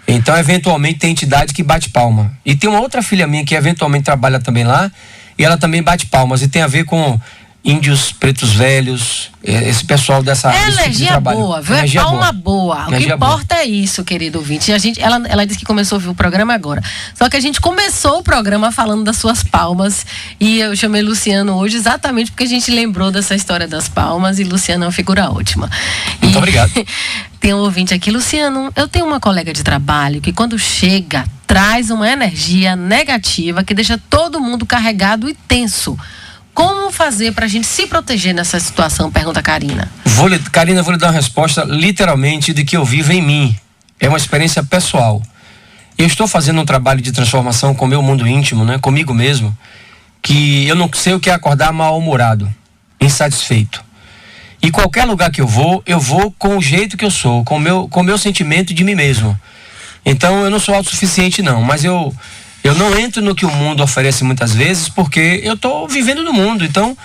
Então, eventualmente, tem entidade que bate palma. E tem uma outra filha minha que eventualmente trabalha também lá, e ela também bate palmas, e tem a ver com índios pretos velhos, esse pessoal dessa energia boa, viu? Energia palma boa. O que importa é isso, querido ouvinte. Ela disse que começou a ouvir o programa agora. Só que a gente começou o programa falando das suas palmas. E eu chamei Luciano hoje exatamente porque a gente lembrou dessa história das palmas. E Luciano é uma figura ótima. Muito obrigado. Tem um ouvinte aqui, Luciano. Eu tenho uma colega de trabalho que quando chega, traz uma energia negativa que deixa todo mundo carregado e tenso. Como fazer pra gente se proteger nessa situação? Pergunta a Karina. Karina, vou lhe dar uma resposta literalmente de que eu vivo em mim. É uma experiência pessoal. Eu estou fazendo um trabalho de transformação com o meu mundo íntimo, né? Comigo mesmo, que eu não sei o que é acordar mal-humorado, insatisfeito. E qualquer lugar que eu vou com o jeito que eu sou, com o meu sentimento de mim mesmo. Então eu não sou autossuficiente não, mas eu não entro no que o mundo oferece muitas vezes, porque eu estou vivendo no mundo. Então,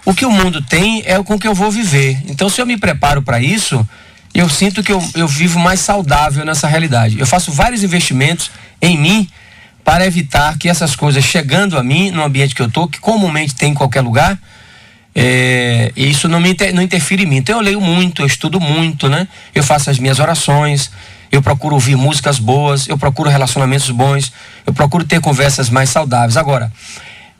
o que o mundo tem é com o que eu vou viver. Então, se eu me preparo para isso, eu sinto que eu vivo mais saudável nessa realidade. Eu faço vários investimentos em mim para evitar que essas coisas chegando a mim, no ambiente que eu estou, que comumente tem em qualquer lugar, isso não interfere em mim. Então, eu leio muito, eu estudo muito, né? Eu faço as minhas orações, eu procuro ouvir músicas boas, eu procuro relacionamentos bons, eu procuro ter conversas mais saudáveis. Agora,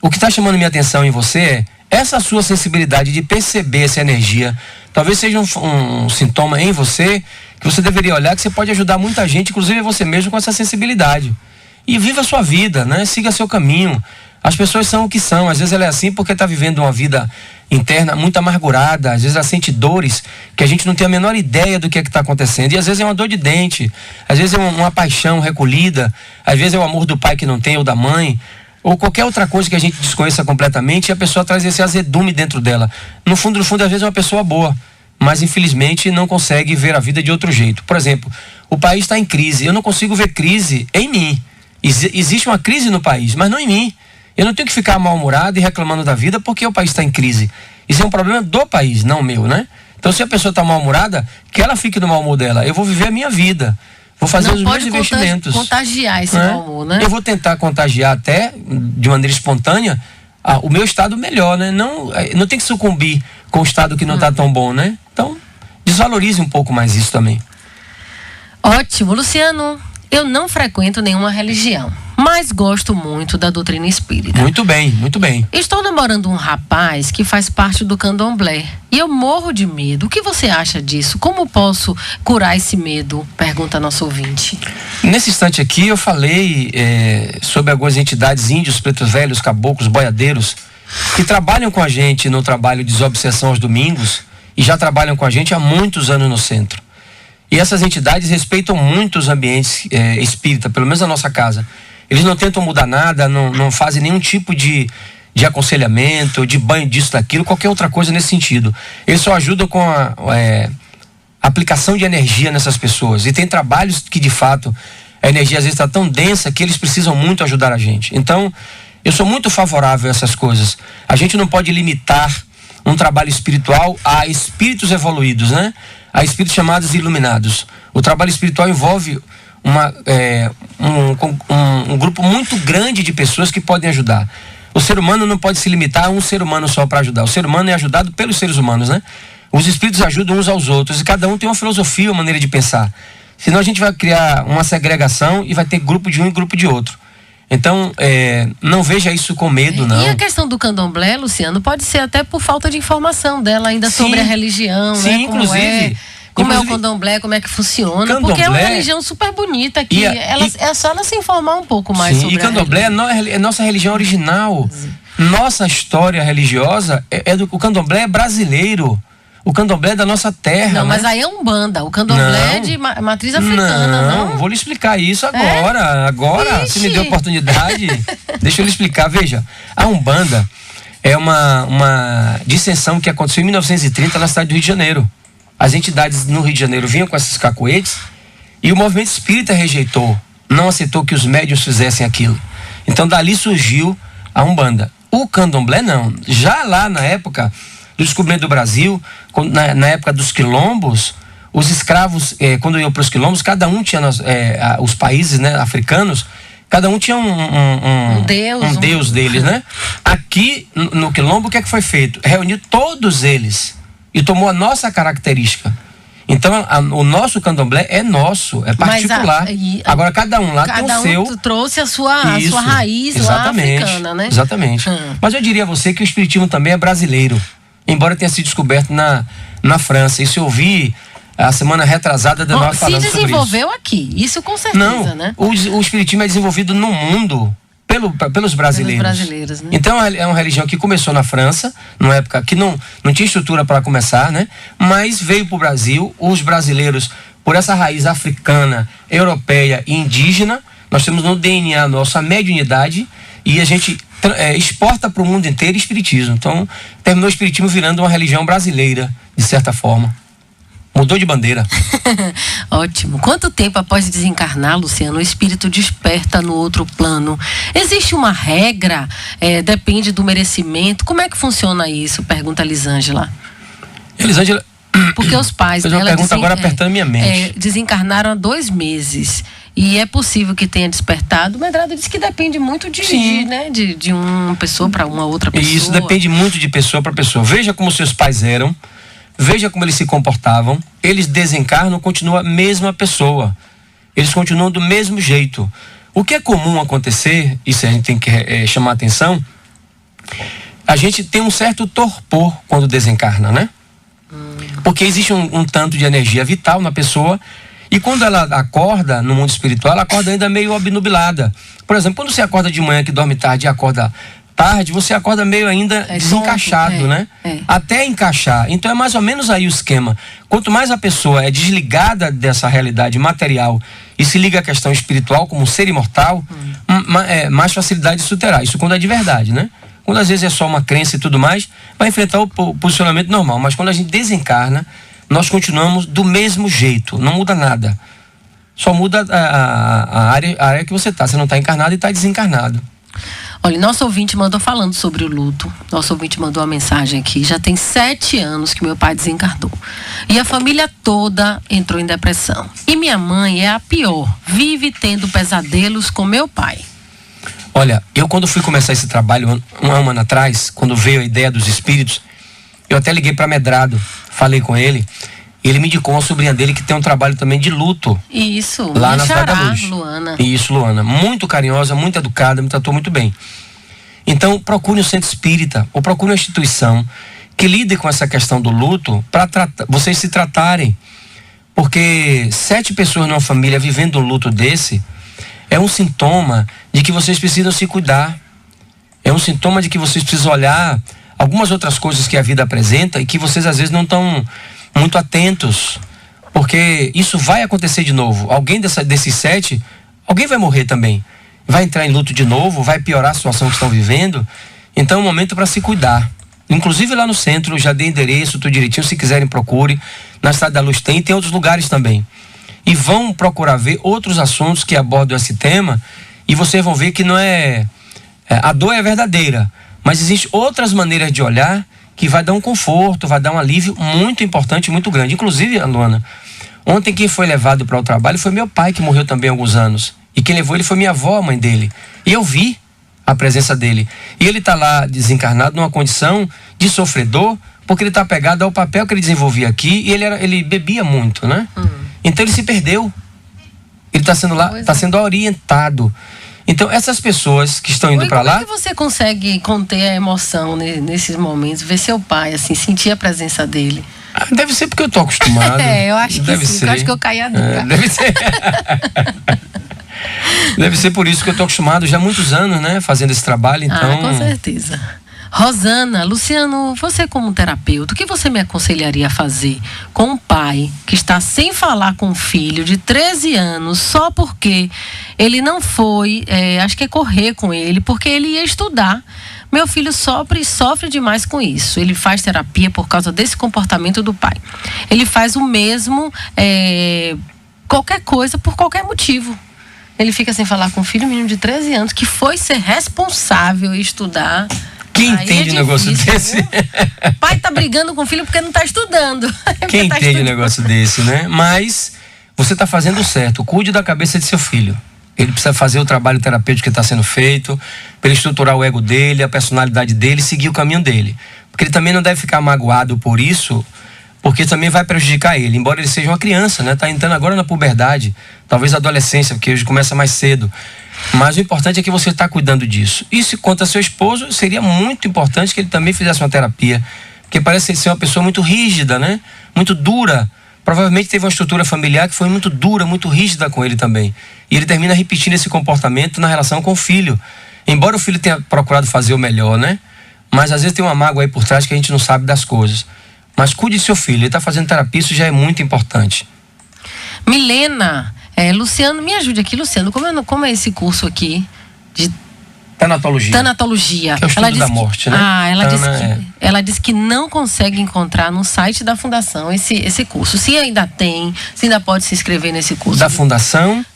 o que está chamando minha atenção em você é essa sua sensibilidade de perceber essa energia. Talvez seja um sintoma em você que você deveria olhar, que você pode ajudar muita gente, inclusive você mesmo, com essa sensibilidade. E viva a sua vida, né? Siga seu caminho. As pessoas são o que são. Às vezes ela é assim porque está vivendo uma vida interna muito amargurada. Às vezes ela sente dores que a gente não tem a menor ideia do que é que está acontecendo. E às vezes é uma dor de dente, às vezes é uma paixão recolhida, às vezes é o amor do pai que não tem ou da mãe, ou qualquer outra coisa que a gente desconheça completamente, e a pessoa traz esse azedume dentro dela. No fundo, às vezes é uma pessoa boa, mas infelizmente não consegue ver a vida de outro jeito. Por exemplo, o país está em crise. Eu não consigo ver crise em mim. Existe uma crise no país, mas não em mim. Eu não tenho que ficar mal-humorado e reclamando da vida porque o país está em crise. Isso é um problema do país, não meu, né? Então, se a pessoa está mal-humorada, que ela fique no mau humor dela. Eu vou viver a minha vida. vou fazer Não os meus pode investimentos. contagiar esse mau humor, né? Eu vou tentar contagiar até, de maneira espontânea, o meu estado melhor, né? Não tem que sucumbir com o estado que não está tão bom, né? Então, desvalorize um pouco mais isso também. Ótimo. Luciano, eu não frequento nenhuma religião, mas gosto muito da doutrina espírita. Muito bem, muito bem. Estou namorando um rapaz que faz parte do candomblé e eu morro de medo. O que você acha disso? Como posso curar esse medo? Pergunta nosso ouvinte. Nesse instante aqui eu falei sobre algumas entidades índios, pretos velhos, caboclos, boiadeiros, que trabalham com a gente no trabalho de desobsessão aos domingos e já trabalham com a gente há muitos anos no centro. E essas entidades respeitam muito os ambientes espírita, pelo menos a nossa casa. Eles não tentam mudar nada, não fazem nenhum tipo de aconselhamento, de banho disso, daquilo, qualquer outra coisa nesse sentido. Eles só ajudam com a aplicação de energia nessas pessoas. E tem trabalhos que, de fato, a energia às vezes está tão densa que eles precisam muito ajudar a gente. Então, eu sou muito favorável a essas coisas. A gente não pode limitar um trabalho espiritual a espíritos evoluídos, né? A espíritos chamados iluminados. O trabalho espiritual envolve um grupo muito grande de pessoas que podem ajudar. O ser humano não pode se limitar a um ser humano só para ajudar. O ser humano é ajudado pelos seres humanos, né? Os espíritos ajudam uns aos outros e cada um tem uma filosofia, uma maneira de pensar. Senão a gente vai criar uma segregação e vai ter grupo de um e grupo de outro. Então, não veja isso com medo, não. E a questão do candomblé, Luciano, pode ser até por falta de informação dela ainda sobre a religião, sim, né? inclusive. Como é o candomblé, como é que funciona. Candomblé, porque é uma religião super bonita que é só ela se informar um pouco mais sobre e candomblé é nossa religião original. Nossa história religiosa o candomblé é brasileiro. O candomblé é da nossa terra. Não, né? mas aí é Umbanda. O candomblé é de matriz africana, não? Vou lhe explicar isso agora. Agora, se me deu oportunidade, deixa eu lhe explicar. Veja, a Umbanda é uma dissensão que aconteceu em 1930 na cidade do Rio de Janeiro. As entidades no Rio de Janeiro vinham com esses cacoetes e o movimento espírita rejeitou, não aceitou que os médiuns fizessem aquilo. Então dali surgiu a Umbanda. O candomblé não. Já lá na época do descobrimento do Brasil, na época dos quilombos, os escravos, quando iam para os quilombos, cada um tinha, os países, né, africanos, cada um tinha um deus deles, né? Aqui no quilombo, o que é que foi feito? Reuniu todos eles e tomou a nossa característica. Então, o nosso candomblé é nosso, é particular. Agora, cada um lá tem o seu. Um trouxe a sua raiz lá africana, né? Exatamente. Mas eu diria a você que o espiritismo também é brasileiro, embora tenha sido descoberto na França. Isso eu ouvi a semana retrasada da nós falando sobre isso. Se desenvolveu aqui, isso com certeza, né? O espiritismo é desenvolvido no mundo pelos brasileiros. Né? Então é uma religião que começou na França, numa época que não tinha estrutura para começar, né? Mas veio para o Brasil. Os brasileiros, por essa raiz africana, europeia e indígena, nós temos no DNA nossa mediunidade e a gente exporta para o mundo inteiro espiritismo. Então terminou o espiritismo virando uma religião brasileira, de certa forma. Mudou de bandeira. Ótimo. Quanto tempo após desencarnar, Luciano, o espírito desperta no outro plano? Existe uma regra? Depende do merecimento? Como é que funciona isso? Pergunta a Elisângela. Elisângela... Porque os pais dela agora apertando minha mente. Desencarnaram há 2 meses. E é possível que tenha despertado. O Medrado disse que depende muito de uma pessoa para uma outra pessoa. Isso depende muito de pessoa para pessoa. Veja como seus pais eram. Veja como eles se comportavam. Eles desencarnam, continua a mesma pessoa. Eles continuam do mesmo jeito. O que é comum acontecer, isso a gente tem que chamar a atenção, a gente tem um certo torpor quando desencarna, né? Porque existe um tanto de energia vital na pessoa e quando ela acorda no mundo espiritual, ela acorda ainda meio obnubilada. Por exemplo, quando você acorda de manhã que dorme tarde e acorda tarde, você acorda meio ainda desencaixado, né? Até encaixar. Então é mais ou menos aí o esquema. Quanto mais a pessoa é desligada dessa realidade material e se liga à questão espiritual como um ser imortal, mais facilidade isso terá. Isso quando é de verdade, né? Quando às vezes é só uma crença e tudo mais, vai enfrentar o posicionamento normal. Mas quando a gente desencarna, nós continuamos do mesmo jeito. Não muda nada. Só muda a área que você está. Você não está encarnado e está desencarnado. Olha, nosso ouvinte mandou falando sobre o luto. Nosso ouvinte mandou uma mensagem aqui. Já tem 7 anos que meu pai desencarnou. E a família toda entrou em depressão. E minha mãe é a pior. Vive tendo pesadelos com meu pai. Olha, eu quando fui começar esse trabalho, um ano atrás, quando veio a ideia dos espíritos, eu até liguei para Medrado, falei com ele. Ele me indicou uma sobrinha dele que tem um trabalho também de luto. Isso, lá na Cidade da Luz. Luana. Isso, Luana. Muito carinhosa, muito educada, me tratou muito bem. Então, procure um centro espírita ou procure uma instituição que lide com essa questão do luto para vocês se tratarem. Porque 7 pessoas numa família vivendo um luto desse é um sintoma de que vocês precisam se cuidar. É um sintoma de que vocês precisam olhar algumas outras coisas que a vida apresenta e que vocês às vezes não estão muito atentos, porque isso vai acontecer de novo. Alguém desses 7, alguém vai morrer também, vai entrar em luto de novo, vai piorar a situação que estão vivendo. Então é um momento para se cuidar. Inclusive lá no centro, já dei endereço, tudo direitinho, se quiserem procure. Na Cidade da Luz tem outros lugares também. E vão procurar ver outros assuntos que abordam esse tema e vocês vão ver que não é... a dor é verdadeira, mas existem outras maneiras de olhar que vai dar um conforto, vai dar um alívio muito importante, muito grande. Inclusive, Luana, ontem quem foi levado para o trabalho foi meu pai, que morreu também há alguns anos. E quem levou ele foi minha avó, a mãe dele. E eu vi a presença dele. E ele está lá desencarnado numa condição de sofredor, porque ele está apegado ao papel que ele desenvolvia aqui e ele bebia muito, né? Então ele se perdeu. Ele está sendo lá, está sendo orientado. Então, essas pessoas que estão indo para lá... Como é que você consegue conter a emoção nesses momentos? Ver seu pai, assim, sentir a presença dele? Deve ser porque eu tô acostumado. Eu acho que deve sim, eu acho que eu caí a dura. Deve ser. Deve ser por isso que eu tô acostumado já há muitos anos, né? Fazendo esse trabalho, então... com certeza. Rosana, Luciano, você como terapeuta, o que você me aconselharia a fazer com um pai que está sem falar com um filho de 13 anos só porque ele não foi, acho que é correr com ele, porque ele ia estudar. Meu filho sofre demais com isso. Ele faz terapia por causa desse comportamento do pai. Ele faz o mesmo, qualquer coisa, por qualquer motivo. Ele fica sem falar com o filho, um menino de 13 anos, que foi ser responsável em estudar. Quem entende um negócio desse? O pai tá brigando com o filho porque não tá estudando. Quem entende um negócio desse, né? Mas você tá fazendo certo. Cuide da cabeça de seu filho. Ele precisa fazer o trabalho terapêutico que está sendo feito, para ele estruturar o ego dele, a personalidade dele, seguir o caminho dele. Porque ele também não deve ficar magoado por isso, porque também vai prejudicar ele. Embora ele seja uma criança, né? Tá entrando agora na puberdade, talvez a adolescência, porque hoje começa mais cedo. Mas o importante é que você está cuidando disso. E se quanto a seu esposo, seria muito importante que ele também fizesse uma terapia. Porque parece ser uma pessoa muito rígida, né? Muito dura. Provavelmente teve uma estrutura familiar que foi muito dura, muito rígida com ele também. E ele termina repetindo esse comportamento na relação com o filho. Embora o filho tenha procurado fazer o melhor, né? Mas às vezes tem uma mágoa aí por trás que a gente não sabe das coisas. Mas cuide de seu filho. Ele está fazendo terapia, isso já é muito importante. Milena... Luciano, me ajude aqui, Luciano. Como é esse curso aqui de tanatologia? Que é o estudo da morte, né? Ela disse que não consegue encontrar no site da fundação esse curso. Se ainda tem, se ainda pode se inscrever nesse curso. Da fundação?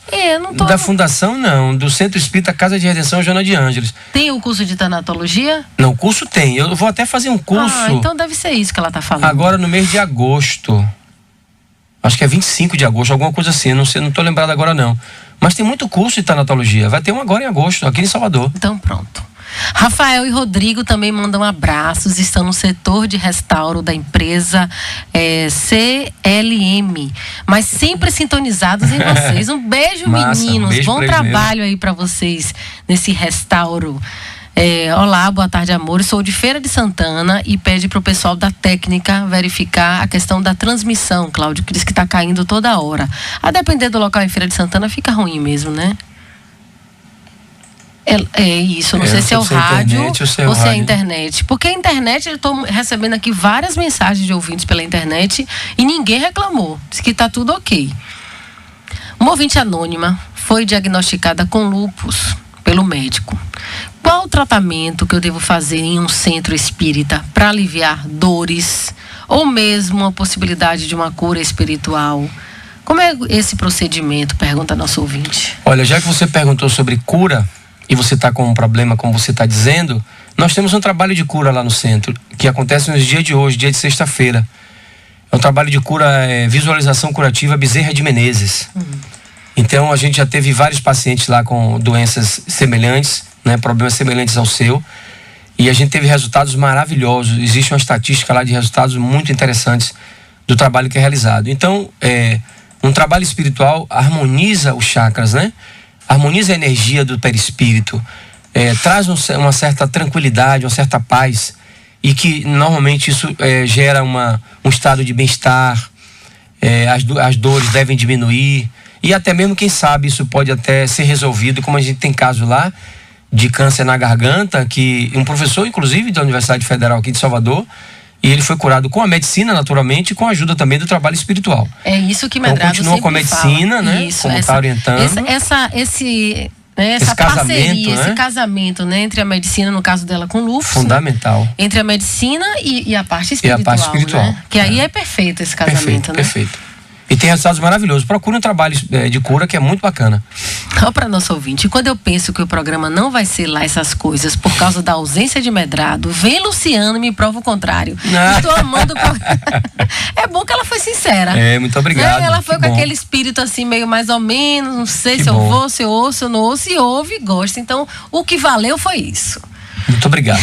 Não tô... Da fundação não, do Centro Espírita Casa de Redenção Joana de Ângeles. Tem o curso de tanatologia? Não, o curso tem. Eu vou até fazer um curso. Então deve ser isso que ela está falando. Agora no mês de agosto. Acho que é 25 de agosto, alguma coisa assim, não sei, não estou lembrado agora não. Mas tem muito curso de tanatologia, vai ter um agora em agosto, aqui em Salvador. Então pronto. Rafael e Rodrigo também mandam abraços, estão no setor de restauro da empresa CLM, mas sempre sintonizados em vocês. Um beijo, massa, meninos, beijo bom trabalho aí para vocês nesse restauro. Olá, boa tarde, amor. Sou de Feira de Santana e pede para o pessoal da técnica verificar a questão da transmissão, Cláudio, que diz que está caindo toda hora. A depender do local em Feira de Santana, fica ruim mesmo, né? Isso, não sei se é o rádio ou se é a internet. Porque a internet, eu estou recebendo aqui várias mensagens de ouvintes pela internet e ninguém reclamou. Diz que está tudo ok. Uma ouvinte anônima foi diagnosticada com lúpus pelo médico. Qual o tratamento que eu devo fazer em um centro espírita para aliviar dores ou mesmo a possibilidade de uma cura espiritual? Como é esse procedimento? Pergunta nosso ouvinte. Olha, já que você perguntou sobre cura, e você está com um problema, como você está dizendo, nós temos um trabalho de cura lá no centro, que acontece nos dias de hoje, dia de sexta-feira. É um trabalho de cura, visualização curativa Bezerra de Menezes. Então a gente já teve vários pacientes lá com doenças semelhantes, né, problemas semelhantes ao seu, e a gente teve resultados maravilhosos. Existe uma estatística lá de resultados muito interessantes do trabalho que é realizado. Então, um trabalho espiritual harmoniza os chakras, né? Harmoniza a energia do perispírito, traz uma certa tranquilidade, uma certa paz, e que normalmente isso gera um estado de bem-estar, as dores devem diminuir, e até mesmo, quem sabe, isso pode até ser resolvido, como a gente tem caso lá de câncer na garganta, que um professor, inclusive, da Universidade Federal aqui de Salvador, e ele foi curado com a medicina, naturalmente, e com a ajuda também do trabalho espiritual. É isso que Medrado sempre fala. Então, continua com a medicina, né? Isso, como está orientando. Essa parceria, esse casamento, né, entre a medicina, no caso dela com lúpus. Fundamental. Né, entre a medicina e a parte espiritual. E a parte espiritual. Né? Que aí é perfeito esse casamento, perfeito. E tem resultados maravilhosos. Procure um trabalho de cura que é muito bacana. Ó, para nosso ouvinte, quando eu penso que o programa não vai ser lá essas coisas por causa da ausência de Medrado, vem Luciano e me prova o contrário. Estou amando o programa. É bom que ela foi sincera. Muito obrigado. Né? Ela foi com aquele espírito assim, meio mais ou menos, não sei se eu vou, se eu ouço, eu não ouço, e ouve e gosta. Então, o que valeu foi isso. Muito obrigado.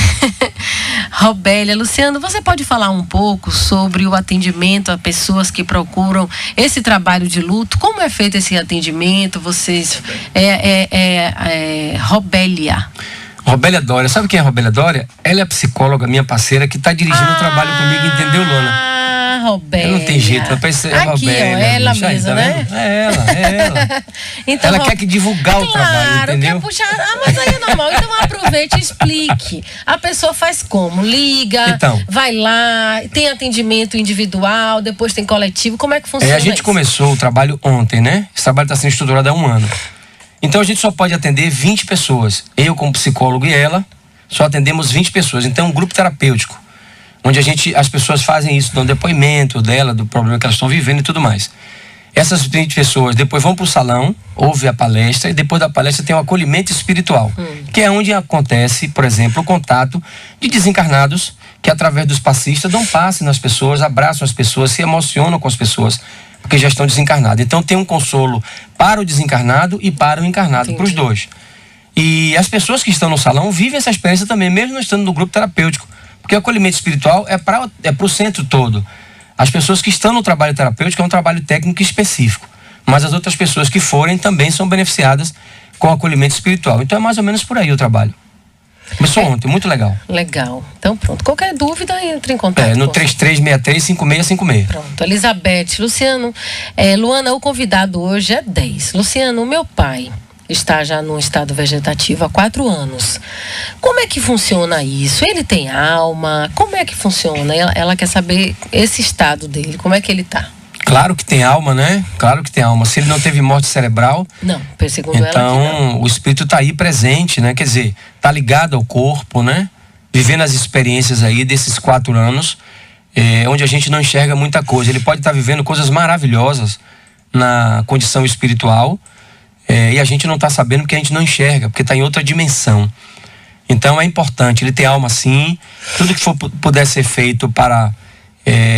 Robélia, Luciano, você pode falar um pouco sobre o atendimento a pessoas que procuram esse trabalho de luto? Como é feito esse atendimento? Vocês... Robélia. Robélia Dória. Sabe quem é a Robélia Dória? Ela é a psicóloga, minha parceira, que está dirigindo o trabalho comigo, entendeu, Luana? Robélia. Não tem jeito, vai parecer a Robélia. Ó, ela mesma, né? É ela. Então, ela quer que divulgar o trabalho, entendeu? Quer puxar, mas aí é normal. Então aproveite e explique. A pessoa faz como? Liga, vai lá, tem atendimento individual, depois tem coletivo. Como é que funciona A gente começou o trabalho ontem, né? Esse trabalho está sendo estruturado há 1 ano. Então a gente só pode atender 20 pessoas. Eu, como psicólogo, e ela, só atendemos 20 pessoas. Então é um grupo terapêutico, onde as pessoas fazem isso, dão depoimento dela, do problema que elas estão vivendo e tudo mais. Essas 20 pessoas depois vão para o salão, ouvem a palestra, e depois da palestra tem um acolhimento espiritual, que é onde acontece, por exemplo, o contato de desencarnados, que através dos passistas dão passe nas pessoas, abraçam as pessoas, se emocionam com as pessoas, porque já estão desencarnados. Então tem um consolo para o desencarnado e para o encarnado, para os dois. E as pessoas que estão no salão vivem essa experiência também, mesmo não estando no grupo terapêutico. Porque o acolhimento espiritual é para o centro todo. As pessoas que estão no trabalho terapêutico é um trabalho técnico específico. Mas as outras pessoas que forem também são beneficiadas com o acolhimento espiritual. Então é mais ou menos por aí o trabalho. Começou ontem, muito legal. Legal. Então pronto. Qualquer dúvida, entre em contato. No 3363-5656. Pronto. Elizabeth, Luciano. Luana, o convidado hoje é 10. Luciano, o meu pai está já num estado vegetativo há 4 anos. Como é que funciona isso? Ele tem alma? Como é que funciona? Ela quer saber esse estado dele, como é que ele está? Claro que tem alma, né? Claro que tem alma. Se ele não teve morte cerebral, não, segundo então ela aqui, não. O espírito está aí presente, né? Quer dizer, está ligado ao corpo, né? Vivendo as experiências aí desses 4 anos, onde a gente não enxerga muita coisa. Ele pode estar vivendo coisas maravilhosas na condição espiritual, e a gente não está sabendo porque a gente não enxerga, porque está em outra dimensão. Então é importante, ele tem alma sim, tudo que puder ser feito para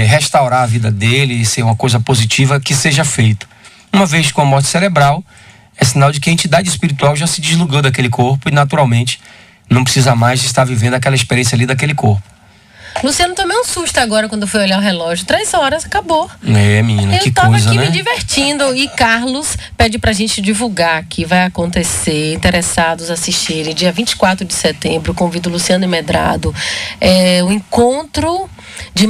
restaurar a vida dele e ser uma coisa positiva, que seja feito. Uma vez com a morte cerebral, é sinal de que a entidade espiritual já se deslugou daquele corpo e naturalmente não precisa mais estar vivendo aquela experiência ali daquele corpo. Luciano tomei um susto agora quando foi olhar o relógio. 3 horas, acabou. Menina, que coisa, né? Eu tava aqui me divertindo. E Carlos pede pra gente divulgar que vai acontecer, interessados assistirem, dia 24 de setembro, convido Luciano e Medrado, o encontro de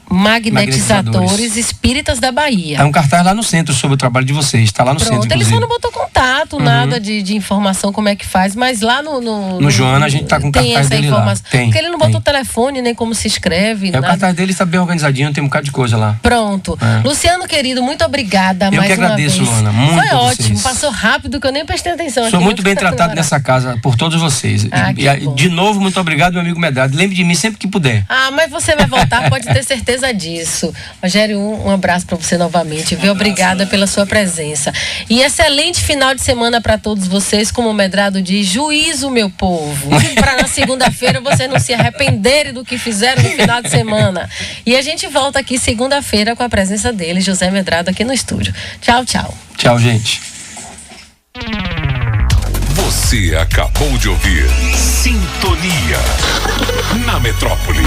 magnetizadores espíritas da Bahia. É um cartaz lá no centro sobre o trabalho de vocês. Está lá no centro, inclusive. Ele só não botou contato, nada de informação como é que faz, mas lá no Joana a gente tá com o cartaz dele lá. Porque ele não botou telefone, nem como se escreve. O cartaz dele está bem organizadinho, tem um bocado de coisa lá. Pronto. Luciano, querido, muito obrigada mais uma vez. Eu que agradeço, Luana. Muito. Foi ótimo, passou rápido que eu nem prestei atenção. Sou muito bem tratado nessa casa por todos vocês. E de novo, muito obrigado, meu amigo Medrado. Lembre de mim sempre que puder. Mas você vai voltar, pode ter certeza certeza disso. Rogério, um abraço para você novamente, viu? Obrigada pela sua presença. E excelente final de semana para todos vocês, como o Medrado diz, juízo, meu povo. Para na segunda-feira você não se arrependerem do que fizeram no final de semana. E a gente volta aqui segunda-feira com a presença dele, José Medrado, aqui no estúdio. Tchau, tchau. Tchau, gente. Você acabou de ouvir Sintonia na Metrópole.